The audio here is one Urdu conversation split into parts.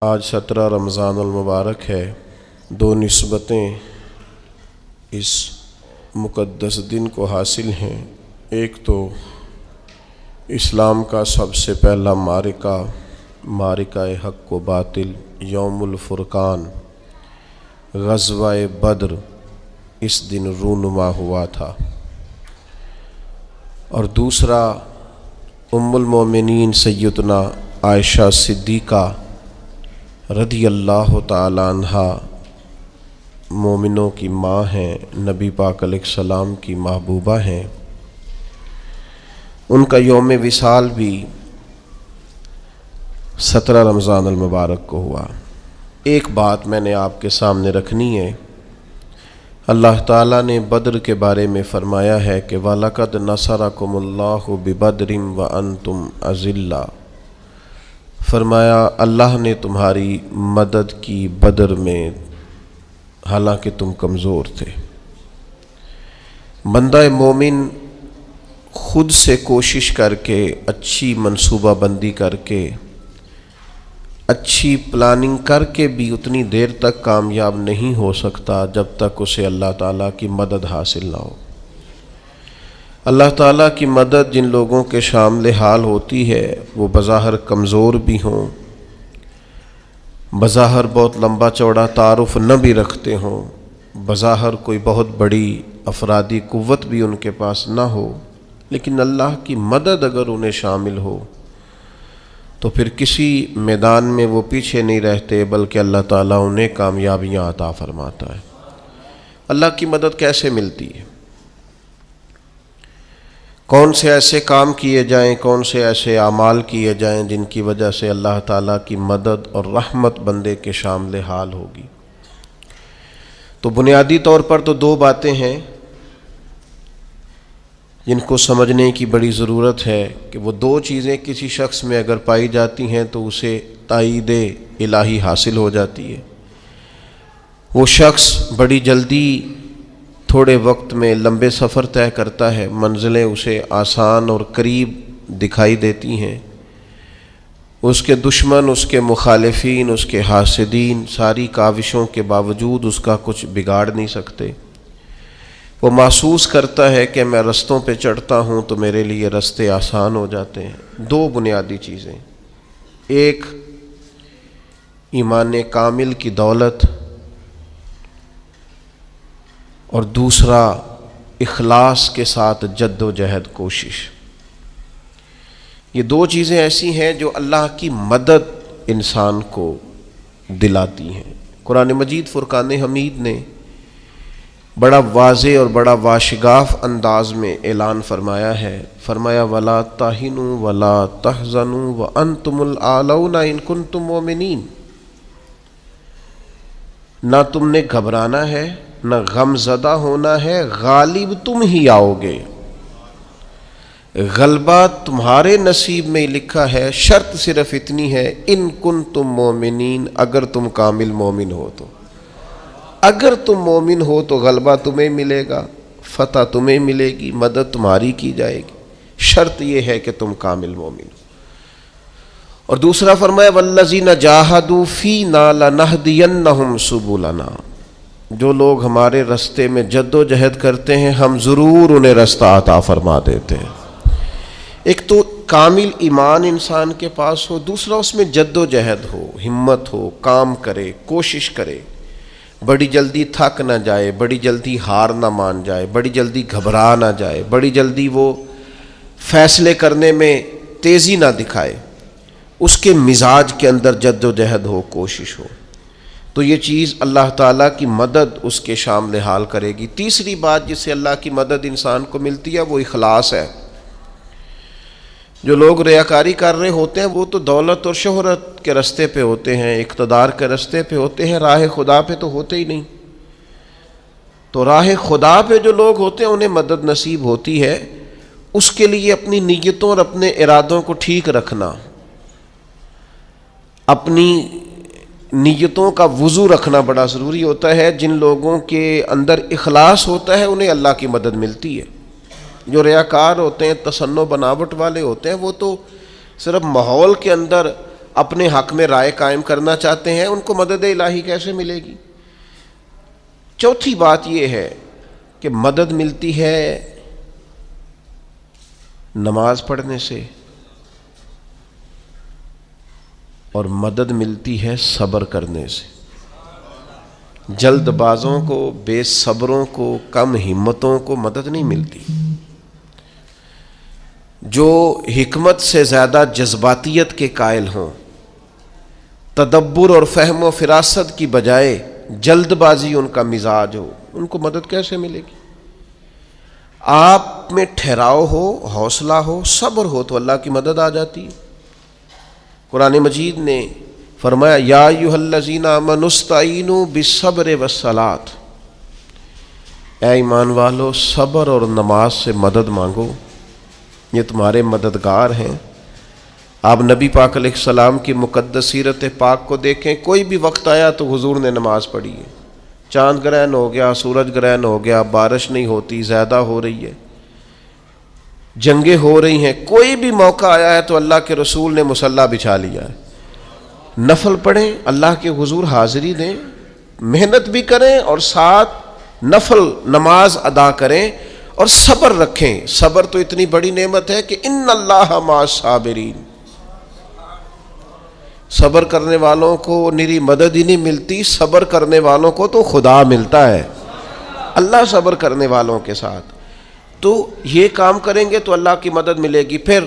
آج 17 رمضان المبارک ہے۔ دو نسبتیں اس مقدس دن کو حاصل ہیں۔ ایک تو اسلام کا سب سے پہلا معرکہ حق و باطل، یوم الفرقان، غزوہ بدر اس دن رونما ہوا تھا، اور دوسرا ام المومنین سیدنا عائشہ صدیقہ رضی اللہ تعالی عنہ مومنوں کی ماں ہیں، نبی پاک علیہ السلام کی محبوبہ ہیں، ان کا یوم وصال بھی 17 رمضان المبارک کو ہوا۔ ایک بات میں نے آپ کے سامنے رکھنی ہے۔ اللہ تعالیٰ نے بدر کے بارے میں فرمایا ہے کہ وَلَقَدْ نَصَرَكُمُ اللَّهُ بِبَدْرٍ وَأَنْتُمْ أَذِلَّةٌ، فرمایا اللہ نے تمہاری مدد کی بدر میں حالانکہ تم کمزور تھے۔ بندہ مومن خود سے کوشش کر کے، اچھی منصوبہ بندی کر کے، اچھی پلاننگ کر کے بھی اتنی دیر تک کامیاب نہیں ہو سکتا جب تک اسے اللہ تعالیٰ کی مدد حاصل نہ ہو۔ اللہ تعالیٰ کی مدد جن لوگوں کے شامل حال ہوتی ہے وہ بظاہر کمزور بھی ہوں، بظاہر بہت لمبا چوڑا تعارف نہ بھی رکھتے ہوں، بظاہر کوئی بہت بڑی افرادی قوت بھی ان کے پاس نہ ہو، لیکن اللہ کی مدد اگر انہیں شامل ہو تو پھر کسی میدان میں وہ پیچھے نہیں رہتے، بلکہ اللہ تعالیٰ انہیں کامیابیاں عطا فرماتا ہے۔ اللہ کی مدد کیسے ملتی ہے؟ کون سے ایسے کام کیے جائیں، کون سے ایسے اعمال کیے جائیں جن کی وجہ سے اللہ تعالیٰ کی مدد اور رحمت بندے کے شامل حال ہوگی؟ تو بنیادی طور پر تو دو باتیں ہیں جن کو سمجھنے کی بڑی ضرورت ہے کہ وہ دو چیزیں کسی شخص میں اگر پائی جاتی ہیں تو اسے تائید الہی حاصل ہو جاتی ہے۔ وہ شخص بڑی جلدی تھوڑے وقت میں لمبے سفر طے کرتا ہے، منزلیں اسے آسان اور قریب دکھائی دیتی ہیں، اس کے دشمن، اس کے مخالفین، اس کے حاسدین ساری کاوشوں کے باوجود اس کا کچھ بگاڑ نہیں سکتے۔ وہ محسوس کرتا ہے کہ میں رستوں پہ چڑھتا ہوں تو میرے لیے رستے آسان ہو جاتے ہیں۔ دو بنیادی چیزیں، ایک ایمان کامل کی دولت اور دوسرا اخلاص کے ساتھ جد و جہد کوشش۔ یہ دو چیزیں ایسی ہیں جو اللہ کی مدد انسان کو دلاتی ہیں۔ قرآن مجید فرقان حمید نے بڑا واضح اور بڑا واشگاف انداز میں اعلان فرمایا ہے، فرمایا وَلَا تَهِنُوا وَلَا تَحْزَنُوا وَأَنْتُمُ الْأَعْلَوْنَ إِن كُنتُم مُؤْمِنِينَ، نہ تم نے گھبرانا ہے، نہ غم زدہ ہونا ہے، غالب تم ہی آؤ گے، غلبہ تمہارے نصیب میں لکھا ہے، شرط صرف اتنی ہے ان کنتم مومنین، اگر تم کامل مومن ہو تو، اگر تم مومن ہو تو غلبہ تمہیں ملے گا، فتح تمہیں ملے گی، مدد تمہاری کی جائے گی، شرط یہ ہے کہ تم کامل مومن ہو۔ اور دوسرا فرمایا والذین جاہدوا فینا لنہدینہم سبلنا، جو لوگ ہمارے رستے میں جد و جہد کرتے ہیں ہم ضرور انہیں رستہ عطا فرما دیتے ہیں۔ ایک تو کامل ایمان انسان کے پاس ہو، دوسرا اس میں جد و جہد ہو، ہمت ہو، کام کرے، کوشش کرے، بڑی جلدی تھک نہ جائے، بڑی جلدی ہار نہ مان جائے، بڑی جلدی گھبرا نہ جائے، بڑی جلدی وہ فیصلے کرنے میں تیزی نہ دکھائے، اس کے مزاج کے اندر جد و جہد ہو، کوشش ہو، تو یہ چیز اللہ تعالیٰ کی مدد اس کے شامل حال کرے گی۔ تیسری بات جس سے اللہ کی مدد انسان کو ملتی ہے وہ اخلاص ہے۔ جو لوگ ریاکاری کر رہے ہوتے ہیں وہ تو دولت اور شہرت کے رستے پہ ہوتے ہیں، اقتدار کے رستے پہ ہوتے ہیں، راہ خدا پہ تو ہوتے ہی نہیں۔ تو راہ خدا پہ جو لوگ ہوتے ہیں انہیں مدد نصیب ہوتی ہے، اس کے لیے اپنی نیتوں اور اپنے ارادوں کو ٹھیک رکھنا، اپنی نیتوں کا وضو رکھنا بڑا ضروری ہوتا ہے۔ جن لوگوں کے اندر اخلاص ہوتا ہے انہیں اللہ کی مدد ملتی ہے۔ جو ریاکار ہوتے ہیں، تصنع بناوٹ والے ہوتے ہیں، وہ تو صرف ماحول کے اندر اپنے حق میں رائے قائم کرنا چاہتے ہیں، ان کو مدد الہی کیسے ملے گی؟ چوتھی بات یہ ہے کہ مدد ملتی ہے نماز پڑھنے سے، اور مدد ملتی ہے صبر کرنے سے۔ جلد بازوں کو، بے صبروں کو، کم ہمتوں کو مدد نہیں ملتی۔ جو حکمت سے زیادہ جذباتیت کے قائل ہوں، تدبر اور فہم و فراست کی بجائے جلد بازی ان کا مزاج ہو، ان کو مدد کیسے ملے گی؟ آپ میں ٹھہراؤ ہو، حوصلہ ہو، صبر ہو تو اللہ کی مدد آ جاتی ہے۔ قرآن مجید نے فرمایا یا ایھا الذین آمنوا استعینوا بالصبر والصلاۃ، اے ایمان والو صبر اور نماز سے مدد مانگو، یہ تمہارے مددگار ہیں۔ آپ نبی پاک علیہ السلام کی مقدس سیرت پاک کو دیکھیں، کوئی بھی وقت آیا تو حضور نے نماز پڑھی ہے۔ چاند گرہن ہو گیا، سورج گرہن ہو گیا، بارش نہیں ہوتی، زیادہ ہو رہی ہے، جنگیں ہو رہی ہیں، کوئی بھی موقع آیا ہے تو اللہ کے رسول نے مصلی بچھا لیا ہے۔ نفل پڑھیں، اللہ کے حضور حاضری دیں، محنت بھی کریں اور ساتھ نفل نماز ادا کریں اور صبر رکھیں۔ صبر تو اتنی بڑی نعمت ہے کہ ان اللہ مع الصابرین، صبر کرنے والوں کو نری مدد ہی نہیں ملتی، صبر کرنے والوں کو تو خدا ملتا ہے، اللہ صبر کرنے والوں کے ساتھ۔ تو یہ کام کریں گے تو اللہ کی مدد ملے گی۔ پھر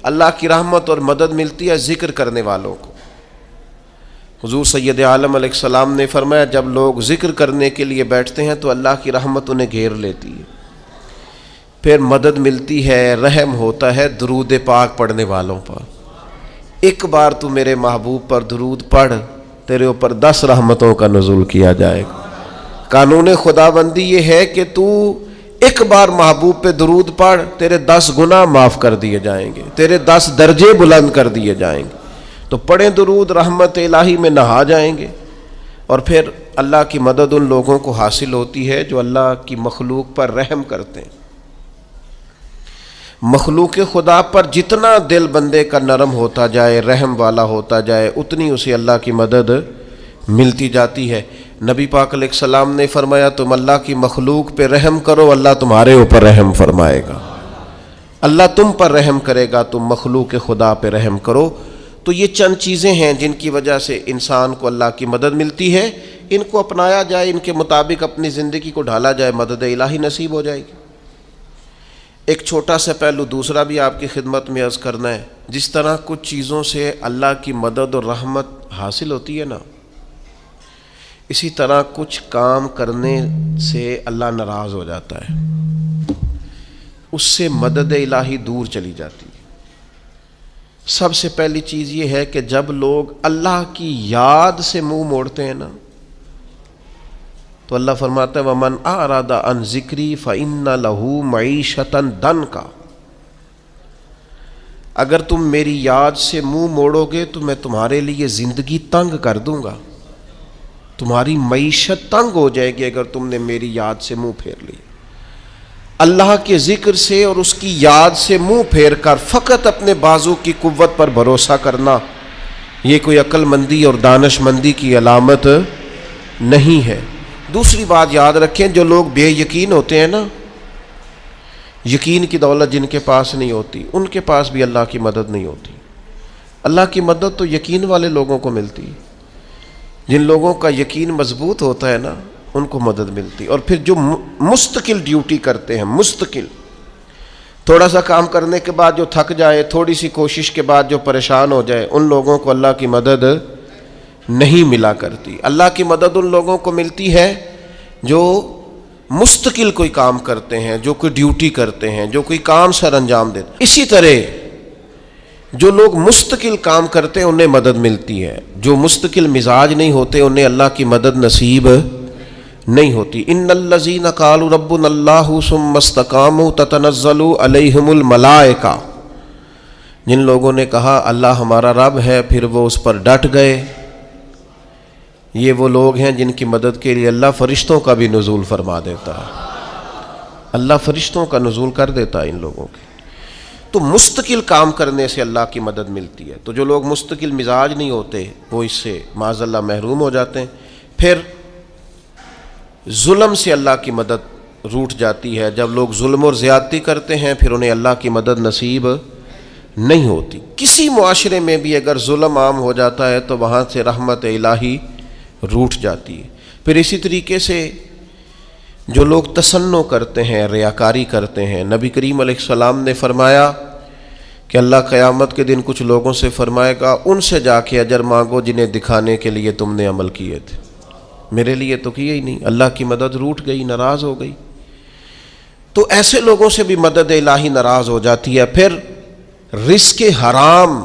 اللہ کی رحمت اور مدد ملتی ہے ذکر کرنے والوں کو۔ حضور سید عالم علیہ السلام نے فرمایا جب لوگ ذکر کرنے کے لیے بیٹھتے ہیں تو اللہ کی رحمت انہیں گھیر لیتی ہے۔ پھر مدد ملتی ہے، رحم ہوتا ہے درود پاک پڑھنے والوں پر۔ ایک بار تو میرے محبوب پر درود پڑھ، تیرے اوپر 10 رحمتوں کا نزول کیا جائے گا۔ قانون خداوندی یہ ہے کہ تو ایک بار محبوب پہ درود پڑھ، تیرے 10 گناہ معاف کر دیے جائیں گے، تیرے 10 درجے بلند کر دیے جائیں گے۔ تو پڑھیں درود، رحمت الہی میں نہا جائیں گے، اور پھر اللہ کی مدد ان لوگوں کو حاصل ہوتی ہے جو اللہ کی مخلوق پر رحم کرتے ہیں۔ مخلوق خدا پر جتنا دل بندے کا نرم ہوتا جائے، رحم والا ہوتا جائے، اتنی اسے اللہ کی مدد ملتی جاتی ہے۔ نبی پاک علیہ السلام نے فرمایا تم اللہ کی مخلوق پہ رحم کرو، اللہ تمہارے اوپر رحم فرمائے گا۔ اللہ تم پر رحم کرے گا، تم مخلوق خدا پہ رحم کرو۔ تو یہ چند چیزیں ہیں جن کی وجہ سے انسان کو اللہ کی مدد ملتی ہے۔ ان کو اپنایا جائے، ان کے مطابق اپنی زندگی کو ڈھالا جائے، مدد الہی نصیب ہو جائے گی۔ ایک چھوٹا سا پہلو دوسرا بھی آپ کی خدمت میں عرض کرنا ہے۔ جس طرح کچھ چیزوں سے اللہ کی مدد اور رحمت حاصل ہوتی ہے نا، اسی طرح کچھ کام کرنے سے اللہ ناراض ہو جاتا ہے، اس سے مدد الہی دور چلی جاتی ہے۔ سب سے پہلی چیز یہ ہے کہ جب لوگ اللہ کی یاد سے منہ موڑتے ہیں نا، تو اللہ فرماتا ہے وَمَنْ أَعْرَضَ عَنْ ذِكْرِي فَإِنَّ لَهُ مَعِيشَةً ضَنْكَ، اگر تم میری یاد سے منہ موڑو گے تو میں تمہارے لیے زندگی تنگ کر دوں گا، تمہاری معیشت تنگ ہو جائے گی اگر تم نے میری یاد سے منہ پھیر لی۔ اللہ کے ذکر سے اور اس کی یاد سے منہ پھیر کر فقط اپنے بازو کی قوت پر بھروسہ کرنا، یہ کوئی عقل مندی اور دانش مندی کی علامت نہیں ہے۔ دوسری بات یاد رکھیں، جو لوگ بے یقین ہوتے ہیں نا، یقین کی دولت جن کے پاس نہیں ہوتی، ان کے پاس بھی اللہ کی مدد نہیں ہوتی۔ اللہ کی مدد تو یقین والے لوگوں کو ملتی ہے۔ جن لوگوں کا یقین مضبوط ہوتا ہے نا، ان کو مدد ملتی۔ اور پھر جو مستقل ڈیوٹی کرتے ہیں، مستقل تھوڑا سا کام کرنے کے بعد جو تھک جائے، تھوڑی سی کوشش کے بعد جو پریشان ہو جائے، ان لوگوں کو اللہ کی مدد نہیں ملا کرتی۔ اللہ کی مدد ان لوگوں کو ملتی ہے جو مستقل کوئی کام کرتے ہیں، جو کوئی ڈیوٹی کرتے ہیں، جو کوئی کام سر انجام دیتے ہیں۔ اسی طرح جو لوگ مستقل کام کرتے ہیں انہیں مدد ملتی ہے، جو مستقل مزاج نہیں ہوتے انہیں اللہ کی مدد نصیب نہیں ہوتی۔ ان الذین قالوا ربنا اللہ ثم استقاموا تتنزل علیہم الملائکہ، جن لوگوں نے کہا اللہ ہمارا رب ہے پھر وہ اس پر ڈٹ گئے، یہ وہ لوگ ہیں جن کی مدد کے لیے اللہ فرشتوں کا بھی نزول فرما دیتا ہے، اللہ فرشتوں کا نزول کر دیتا ہے ان لوگوں کے۔ تو مستقل کام کرنے سے اللہ کی مدد ملتی ہے. تو جو لوگ مستقل مزاج نہیں ہوتے وہ اس سے معاذ اللہ محروم ہو جاتے ہیں. پھر ظلم سے اللہ کی مدد روٹ جاتی ہے. جب لوگ ظلم اور زیادتی کرتے ہیں پھر انہیں اللہ کی مدد نصیب نہیں ہوتی. کسی معاشرے میں بھی اگر ظلم عام ہو جاتا ہے تو وہاں سے رحمت الہی روٹ جاتی ہے. پھر اسی طریقے سے جو لوگ تصنع کرتے ہیں، ریاکاری کرتے ہیں، نبی کریم علیہ السلام نے فرمایا کہ اللہ قیامت کے دن کچھ لوگوں سے فرمائے گا ان سے جا کے اجر مانگو جنہیں دکھانے کے لیے تم نے عمل کیے تھے، میرے لیے تو کیے ہی نہیں. اللہ کی مدد روٹ گئی، ناراض ہو گئی. تو ایسے لوگوں سے بھی مدد الہی ناراض ہو جاتی ہے. پھر رزق حرام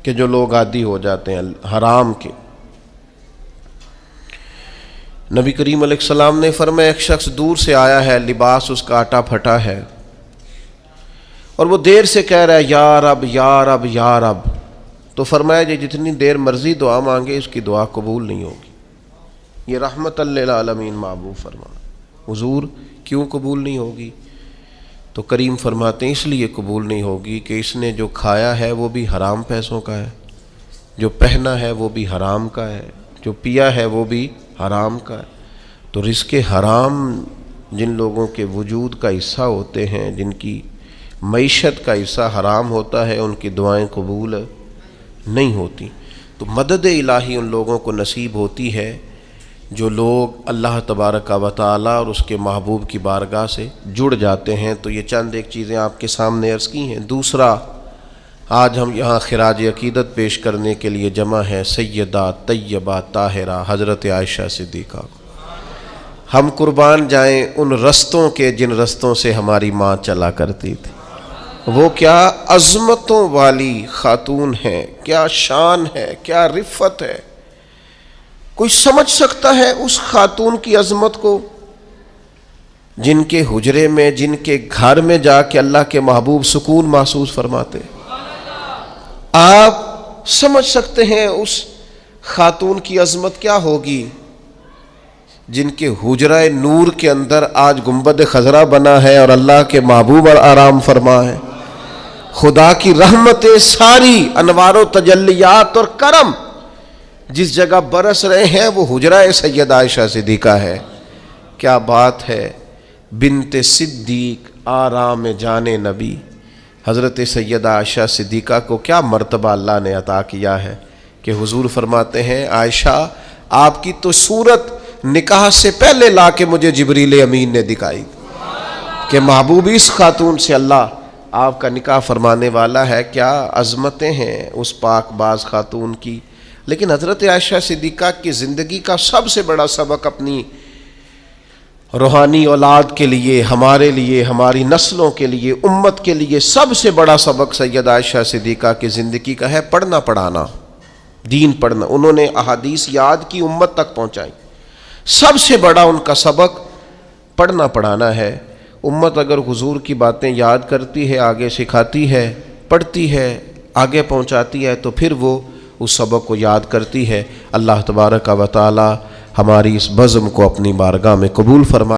کے جو لوگ عادی ہو جاتے ہیں حرام کے، نبی کریم علیہ السلام نے فرمایا ایک شخص دور سے آیا ہے، لباس اس کا آٹا پھٹا ہے اور وہ دیر سے کہہ رہا ہے یا رب یا رب یا رب. تو فرمایا جی جتنی دیر مرضی دعا مانگے اس کی دعا قبول نہیں ہوگی. یہ رحمت للعالمین محبوب فرما. حضور کیوں قبول نہیں ہوگی؟ تو کریم فرماتے ہیں اس لیے قبول نہیں ہوگی کہ اس نے جو کھایا ہے وہ بھی حرام پیسوں کا ہے، جو پہنا ہے وہ بھی حرام کا ہے، جو پیا ہے وہ بھی حرام کا ہے. تو رزق حرام جن لوگوں کے وجود کا حصہ ہوتے ہیں، جن کی معیشت کا حصہ حرام ہوتا ہے، ان کی دعائیں قبول نہیں ہوتی. تو مدد الہی ان لوگوں کو نصیب ہوتی ہے جو لوگ اللہ تبارک و تعالی اور اس کے محبوب کی بارگاہ سے جڑ جاتے ہیں. تو یہ چند ایک چیزیں آپ کے سامنے عرض کی ہیں. دوسرا، آج ہم یہاں خراج عقیدت پیش کرنے کے لیے جمع ہیں سیدہ طیبہ طاہرہ حضرت عائشہ صدیقہ کو. ہم قربان جائیں ان رستوں کے جن رستوں سے ہماری ماں چلا کرتی تھی. وہ کیا عظمتوں والی خاتون ہیں، کیا شان ہے، کیا رفت ہے. کوئی سمجھ سکتا ہے اس خاتون کی عظمت کو جن کے حجرے میں، جن کے گھر میں جا کے اللہ کے محبوب سکون محسوس فرماتے؟ آپ سمجھ سکتے ہیں اس خاتون کی عظمت کیا ہوگی جن کے حجرہ نور کے اندر آج گنبد خضرا بنا ہے اور اللہ کے محبوب اور آرام فرما ہے. خدا کی رحمتیں ساری، انوار و تجلیات اور کرم جس جگہ برس رہے ہیں وہ حجرہ سیدہ عائشہ صدیقہ ہے. کیا بات ہے. بنت صدیق آرام جان نبی حضرت سیدہ عائشہ صدیقہ کو کیا مرتبہ اللہ نے عطا کیا ہے کہ حضور فرماتے ہیں عائشہ آپ کی تو صورت نکاح سے پہلے لا کے مجھے جبریل امین نے دکھائی کہ محبوب اس خاتون سے اللہ آپ کا نکاح فرمانے والا ہے. کیا عظمتیں ہیں اس پاک باز خاتون کی. لیکن حضرت عائشہ صدیقہ کی زندگی کا سب سے بڑا سبق اپنی روحانی اولاد کے لیے، ہمارے لیے، ہماری نسلوں کے لیے، امت کے لیے سب سے بڑا سبق سیدہ عائشہ صدیقہ کی زندگی کا ہے پڑھنا پڑھانا، دین پڑھنا. انہوں نے احادیث یاد کی، امت تک پہنچائی. سب سے بڑا ان کا سبق پڑھنا پڑھانا ہے. امت اگر حضور کی باتیں یاد کرتی ہے، آگے سکھاتی ہے، پڑھتی ہے، آگے پہنچاتی ہے تو پھر وہ اس سبق کو یاد کرتی ہے. اللہ تبارک و تعالی ہماری اس بزم کو اپنی بارگاہ میں قبول فرما.